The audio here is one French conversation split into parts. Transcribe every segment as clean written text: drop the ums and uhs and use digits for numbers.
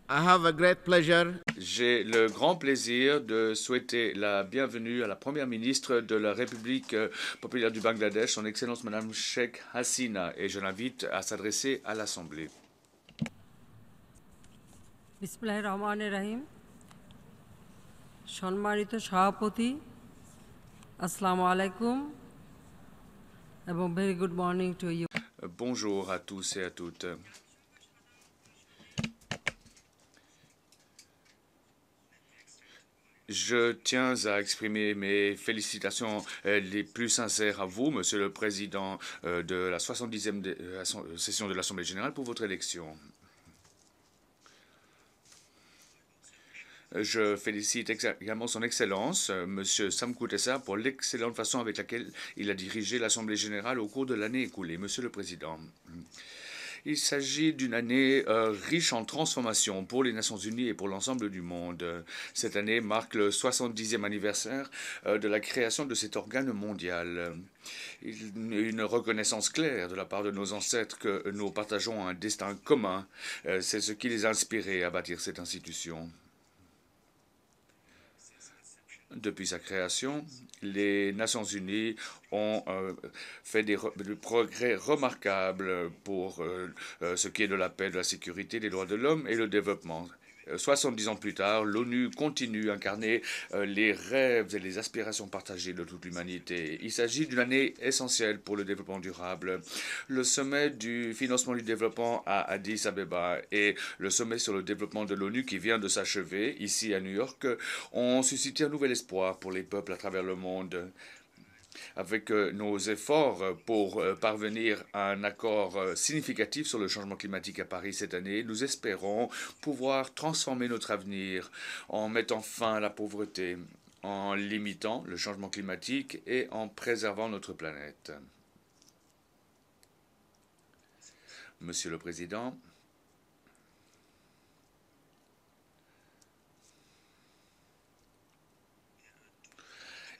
I have a great pleasure. J'ai le grand plaisir de souhaiter la bienvenue à la Première ministre de la République populaire du Bangladesh, Son Excellence Madame Sheikh Hasina, et je l'invite à s'adresser à l'Assemblée. বিসমিল্লাহির রহমানির রহিম সম্মানিত সভাপতি আসসালামু আলাইকুম এবং very good morning to you Bonjour à tous et à toutes. Je tiens à exprimer mes félicitations les plus sincères à vous, Monsieur le Président de la 70e session de l'Assemblée générale, pour votre élection. Je félicite également son Excellence, Monsieur Sam Kutesa, pour l'excellente façon avec laquelle il a dirigé l'Assemblée générale au cours de l'année écoulée. Monsieur le Président, il s'agit d'une année riche en transformations pour les Nations Unies et pour l'ensemble du monde. Cette année marque le 70e anniversaire de la création de cet organe mondial. Une reconnaissance claire de la part de nos ancêtres que nous partageons un destin commun. C'est ce qui les a inspirés à bâtir cette institution. Depuis sa création, les Nations Unies ont fait des progrès remarquables pour ce qui est de la paix, de la sécurité, des droits de l'homme et le développement. 70 ans plus tard, l'ONU continue à incarner les rêves et les aspirations partagées de toute l'humanité. Il s'agit d'une année essentielle pour le développement durable. Le sommet du financement du développement à Addis Abeba et le sommet sur le développement de l'ONU qui vient de s'achever ici à New York ont suscité un nouvel espoir pour les peuples à travers le monde. Avec nos efforts pour parvenir à un accord significatif sur le changement climatique à Paris cette année, nous espérons pouvoir transformer notre avenir en mettant fin à la pauvreté, en limitant le changement climatique et en préservant notre planète. Monsieur le Président,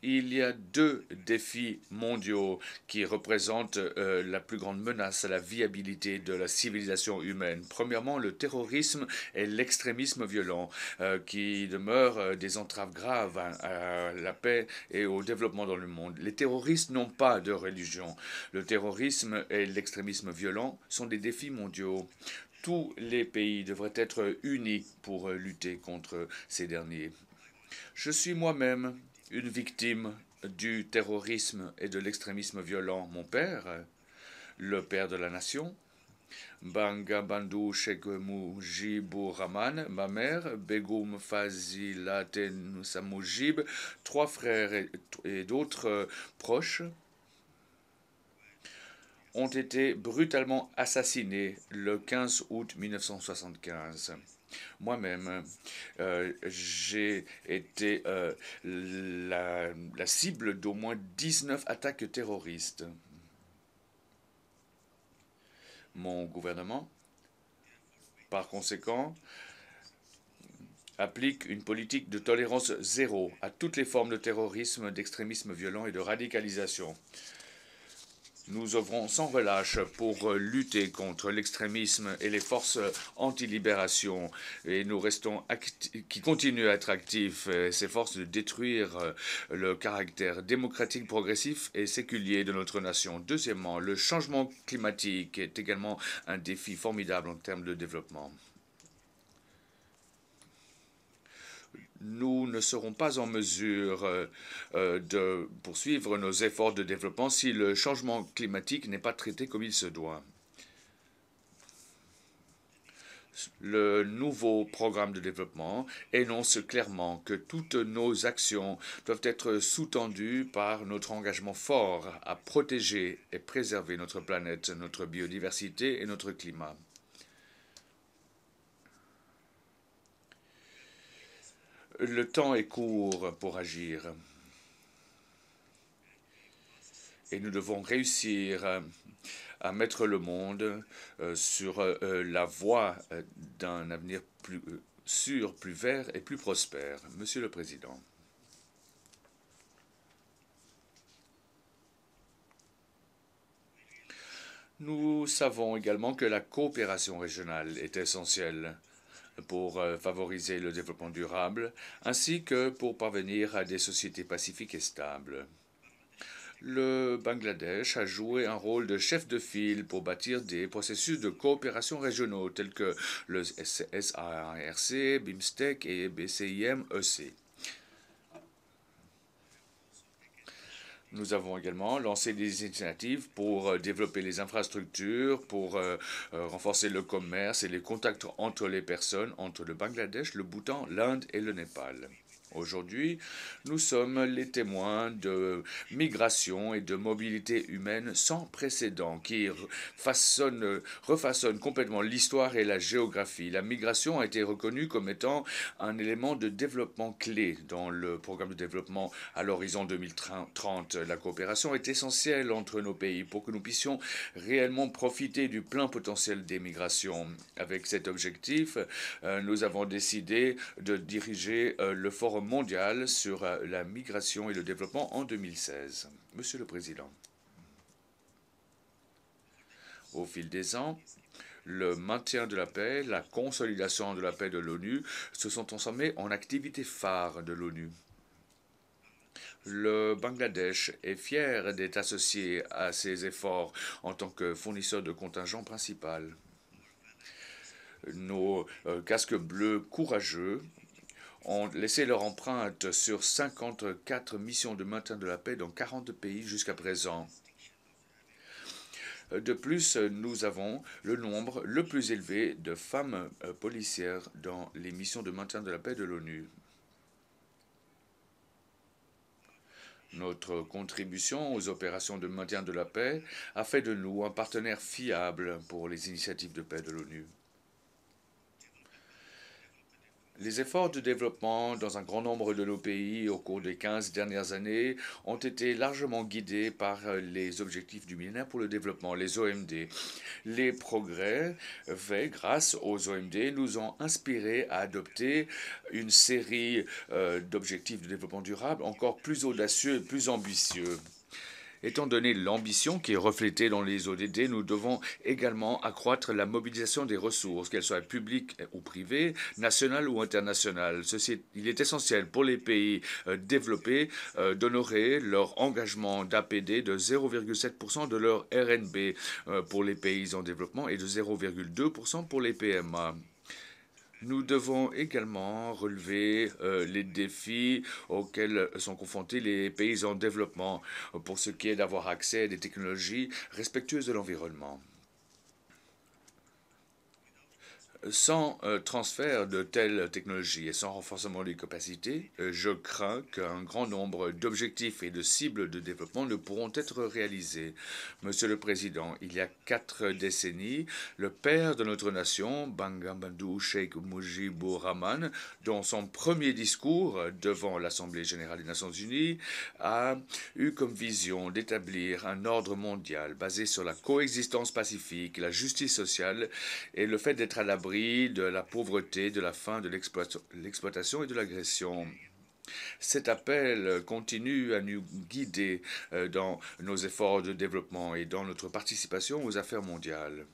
il y a deux défis mondiaux qui représentent la plus grande menace à la viabilité de la civilisation humaine. Premièrement, le terrorisme et l'extrémisme violent qui demeurent des entraves graves à la paix et au développement dans le monde. Les terroristes n'ont pas de religion. Le terrorisme et l'extrémisme violent sont des défis mondiaux. Tous les pays devraient être unis pour lutter contre ces derniers. Je suis moi-même une victime du terrorisme et de l'extrémisme violent. Mon père, le père de la nation, Bangabandhu Sheikh Mujibur Rahman, ma mère, Begum Fazilaten Samujib, trois frères et d'autres proches ont été brutalement assassinés le 15 août 1975. Moi-même, j'ai été la cible d'au moins 19 attaques terroristes. Mon gouvernement, par conséquent, applique une politique de tolérance zéro à toutes les formes de terrorisme, d'extrémisme violent et de radicalisation. Nous œuvrons sans relâche pour lutter contre l'extrémisme et les forces anti-libération et nous restons qui continuent à être actifs, ces forces de détruire le caractère démocratique, progressif et séculier de notre nation. Deuxièmement, le changement climatique est également un défi formidable en termes de développement. Nous ne serons pas en mesure de poursuivre nos efforts de développement si le changement climatique n'est pas traité comme il se doit. Le nouveau programme de développement énonce clairement que toutes nos actions doivent être sous-tendues par notre engagement fort à protéger et préserver notre planète, notre biodiversité et notre climat. Le temps est court pour agir et nous devons réussir à mettre le monde sur la voie d'un avenir plus sûr, plus vert et plus prospère. Monsieur le Président. Nous savons également que la coopération régionale est essentielle pour favoriser le développement durable, ainsi que pour parvenir à des sociétés pacifiques et stables. Le Bangladesh a joué un rôle de chef de file pour bâtir des processus de coopération régionaux tels que le SARC, BIMSTEC et BCIM-EC. Nous avons également lancé des initiatives pour développer les infrastructures, pour renforcer le commerce et les contacts entre les personnes, entre le Bangladesh, le Bhoutan, l'Inde et le Népal. Aujourd'hui, nous sommes les témoins de migration et de mobilité humaine sans précédent qui refaçonnent complètement l'histoire et la géographie. La migration a été reconnue comme étant un élément de développement clé dans le programme de développement à l'horizon 2030. La coopération est essentielle entre nos pays pour que nous puissions réellement profiter du plein potentiel des migrations. Avec cet objectif, nous avons décidé de diriger le Forum mondial sur la migration et le développement en 2016. Monsieur le Président, au fil des ans, le maintien de la paix, la consolidation de la paix de l'ONU se sont transformés en activités phares de l'ONU. Le Bangladesh est fier d'être associé à ces efforts en tant que fournisseur de contingent principal. Nos casques bleus courageux ont laissé leur empreinte sur 54 missions de maintien de la paix dans 40 pays jusqu'à présent. De plus, nous avons le nombre le plus élevé de femmes policières dans les missions de maintien de la paix de l'ONU. Notre contribution aux opérations de maintien de la paix a fait de nous un partenaire fiable pour les initiatives de paix de l'ONU. Les efforts de développement dans un grand nombre de nos pays au cours des 15 dernières années ont été largement guidés par les objectifs du millénaire pour le développement, les OMD. Les progrès faits grâce aux OMD nous ont inspirés à adopter une série d'objectifs de développement durable encore plus audacieux et plus ambitieux. Étant donné l'ambition qui est reflétée dans les ODD, nous devons également accroître la mobilisation des ressources, qu'elles soient publiques ou privées, nationales ou internationales. Il est essentiel pour les pays développés d'honorer leur engagement d'APD de 0,7% de leur RNB pour les pays en développement et de 0,2% pour les PMA. Nous devons également relever les défis auxquels sont confrontés les pays en développement pour ce qui est d'avoir accès à des technologies respectueuses de l'environnement. Sans transfert de telles technologies et sans renforcement des capacités, je crains qu'un grand nombre d'objectifs et de cibles de développement ne pourront être réalisés. Monsieur le Président, il y a 4 décennies, le père de notre nation, Bangabandhu Sheikh Mujibur Rahman, dans son premier discours devant l'Assemblée générale des Nations unies, a eu comme vision d'établir un ordre mondial basé sur la coexistence pacifique, la justice sociale et le fait d'être à l'abri de la pauvreté, de la faim, de l'exploitation et de l'agression. Cet appel continue à nous guider dans nos efforts de développement et dans notre participation aux affaires mondiales.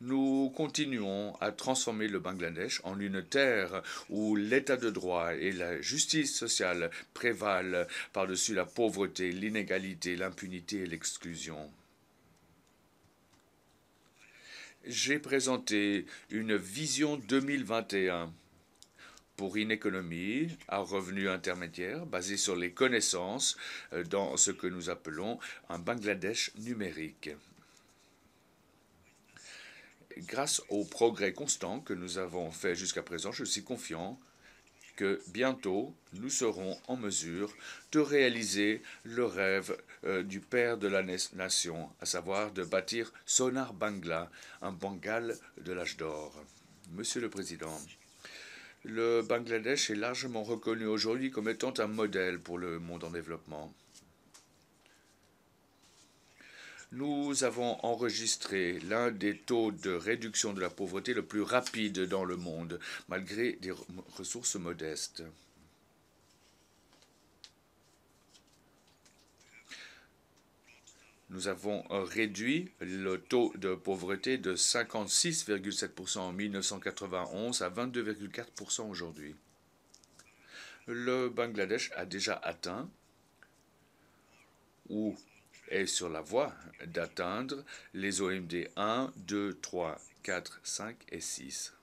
Nous continuons à transformer le Bangladesh en une terre où l'état de droit et la justice sociale prévalent par-dessus la pauvreté, l'inégalité, l'impunité et l'exclusion. J'ai présenté une vision 2021 pour une économie à revenu intermédiaire basée sur les connaissances dans ce que nous appelons un Bangladesh numérique. Grâce aux progrès constants que nous avons faits jusqu'à présent, je suis confiant que bientôt nous serons en mesure de réaliser le rêve du père de la nation, à savoir de bâtir Sonar Bangla, un Bengale de l'âge d'or. Monsieur le Président, le Bangladesh est largement reconnu aujourd'hui comme étant un modèle pour le monde en développement. Nous avons enregistré l'un des taux de réduction de la pauvreté le plus rapide dans le monde, malgré des ressources modestes. Nous avons réduit le taux de pauvreté de 56,7% en 1991 à 22,4% aujourd'hui. Le Bangladesh a déjà atteint ou est sur la voie d'atteindre les OMD 1, 2, 3, 4, 5 et 6.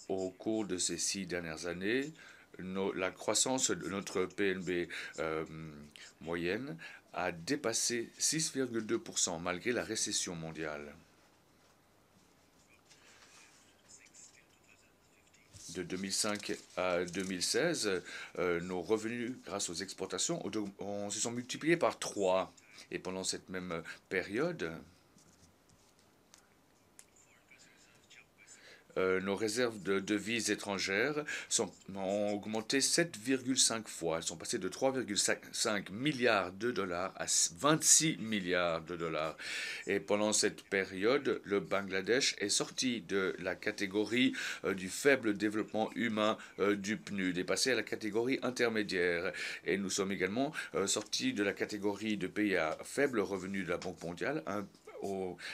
Au cours de ces 6 dernières années, la croissance de notre PNB moyenne a dépassé 6,2% malgré la récession mondiale. De 2005 à 2016, nos revenus grâce aux exportations se sont multipliés par 3. Et pendant cette même période, nos réserves de devises étrangères ont augmenté 7,5 fois. Elles sont passées de 3,5 milliards de dollars à 26 milliards de dollars. Et pendant cette période, le Bangladesh est sorti de la catégorie du faible développement humain du PNUD et passé à la catégorie intermédiaire. Et nous sommes également sortis de la catégorie de pays à faible revenu de la Banque mondiale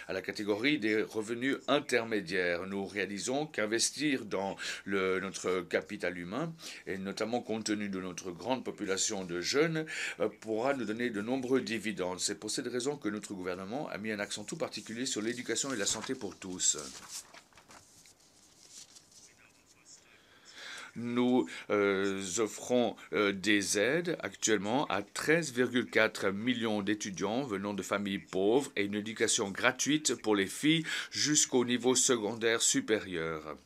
à la catégorie des revenus intermédiaires. Nous réalisons qu'investir dans notre capital humain, et notamment compte tenu de notre grande population de jeunes, pourra nous donner de nombreux dividendes. C'est pour cette raison que notre gouvernement a mis un accent tout particulier sur l'éducation et la santé pour tous. Nous offrons des aides actuellement à 13,4 millions d'étudiants venant de familles pauvres et une éducation gratuite pour les filles jusqu'au niveau secondaire supérieur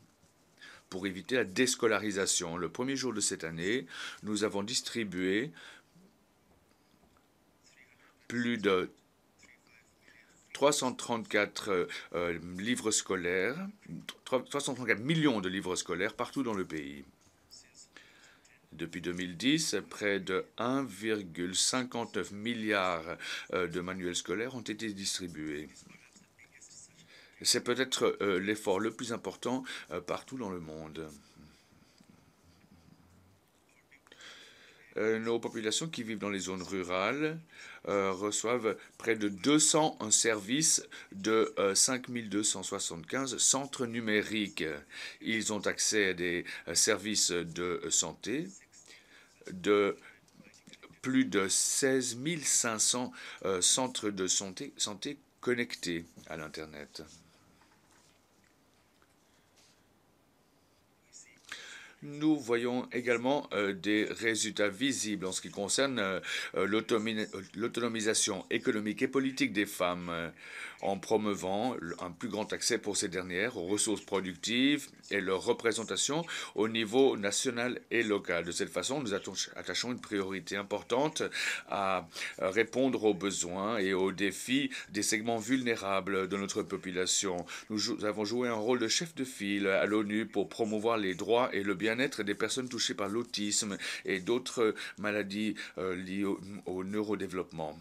pour éviter la déscolarisation. Le premier jour de cette année, nous avons distribué plus de 334 livres scolaires, 334 millions de livres scolaires partout dans le pays. Depuis 2010, près de 1,59 milliard de manuels scolaires ont été distribués. C'est peut-être l'effort le plus important partout dans le monde. Nos populations qui vivent dans les zones rurales reçoivent près de 200 services de 5275 centres numériques. Ils ont accès à des services de santé, de plus de 16 500 centres de santé connectés à l'Internet. Nous voyons également des résultats visibles en ce qui concerne l'autonomisation économique et politique des femmes en promouvant un plus grand accès pour ces dernières aux ressources productives et leur représentation au niveau national et local. De cette façon, nous attachons une priorité importante à répondre aux besoins et aux défis des segments vulnérables de notre population. Nous avons joué un rôle de chef de file à l'ONU pour promouvoir les droits et le bien-être des personnes touchées par l'autisme et d'autres maladies liées au neurodéveloppement.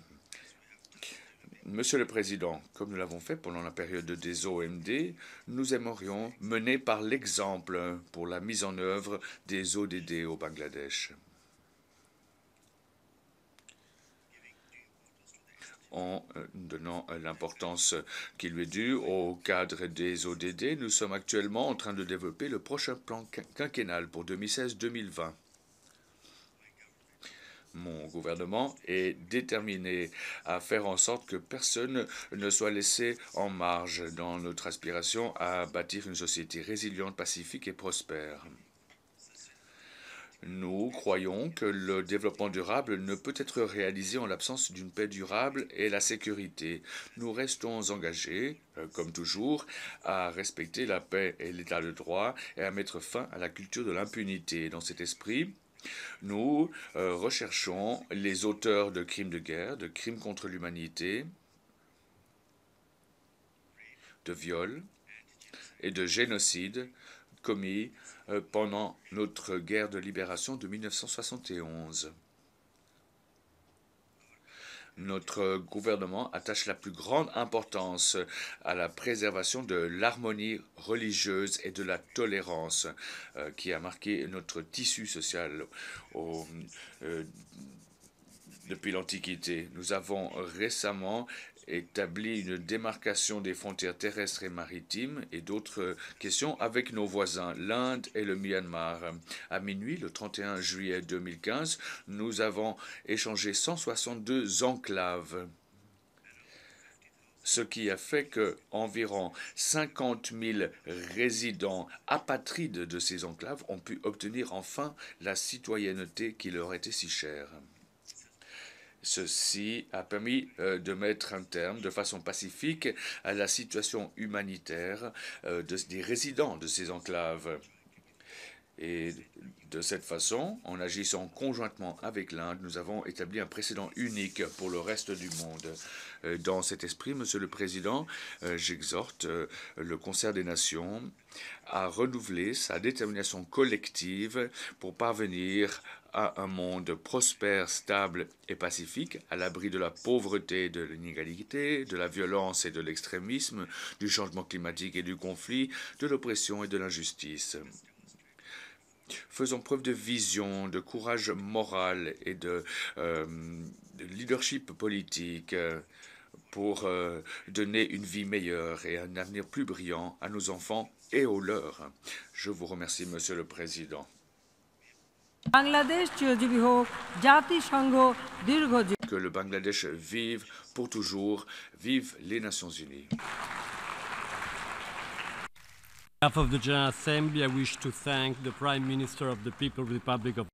Monsieur le Président, comme nous l'avons fait pendant la période des OMD, nous aimerions mener par l'exemple pour la mise en œuvre des ODD au Bangladesh. En donnant l'importance qui lui est due au cadre des ODD, nous sommes actuellement en train de développer le prochain plan quinquennal pour 2016-2020. Mon gouvernement est déterminé à faire en sorte que personne ne soit laissé en marge dans notre aspiration à bâtir une société résiliente, pacifique et prospère. Nous croyons que le développement durable ne peut être réalisé en l'absence d'une paix durable et la sécurité. Nous restons engagés, comme toujours, à respecter la paix et l'état de droit et à mettre fin à la culture de l'impunité. Dans cet esprit, nous recherchons les auteurs de crimes de guerre, de crimes contre l'humanité, de viols et de génocide commis pendant notre guerre de libération de 1971. Notre gouvernement attache la plus grande importance à la préservation de l'harmonie religieuse et de la tolérance qui a marqué notre tissu social depuis l'Antiquité. Nous avons récemment établi une démarcation des frontières terrestres et maritimes et d'autres questions avec nos voisins, l'Inde et le Myanmar. À minuit, le 31 juillet 2015, nous avons échangé 162 enclaves, ce qui a fait que environ 50 000 résidents apatrides de ces enclaves ont pu obtenir enfin la citoyenneté qui leur était si chère. Ceci a permis de mettre un terme de façon pacifique à la situation humanitaire des résidents de ces enclaves. Et de cette façon, en agissant conjointement avec l'Inde, nous avons établi un précédent unique pour le reste du monde. Dans cet esprit, Monsieur le Président, j'exhorte le Concert des Nations à renouveler sa détermination collective pour parvenir à un monde prospère, stable et pacifique, à l'abri de la pauvreté, de l'inégalité, de la violence et de l'extrémisme, du changement climatique et du conflit, de l'oppression et de l'injustice. Faisons preuve de vision, de courage moral et de leadership politique pour donner une vie meilleure et un avenir plus brillant à nos enfants et aux leurs. Je vous remercie, Monsieur le Président. Que le Bangladesh vive pour toujours, vive les Nations Unies. On behalf of the General Assembly, I wish to thank the Prime Minister of the People's Republic of.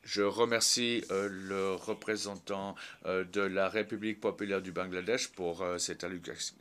Je remercie le représentant de la République populaire du Bangladesh pour cette allocution.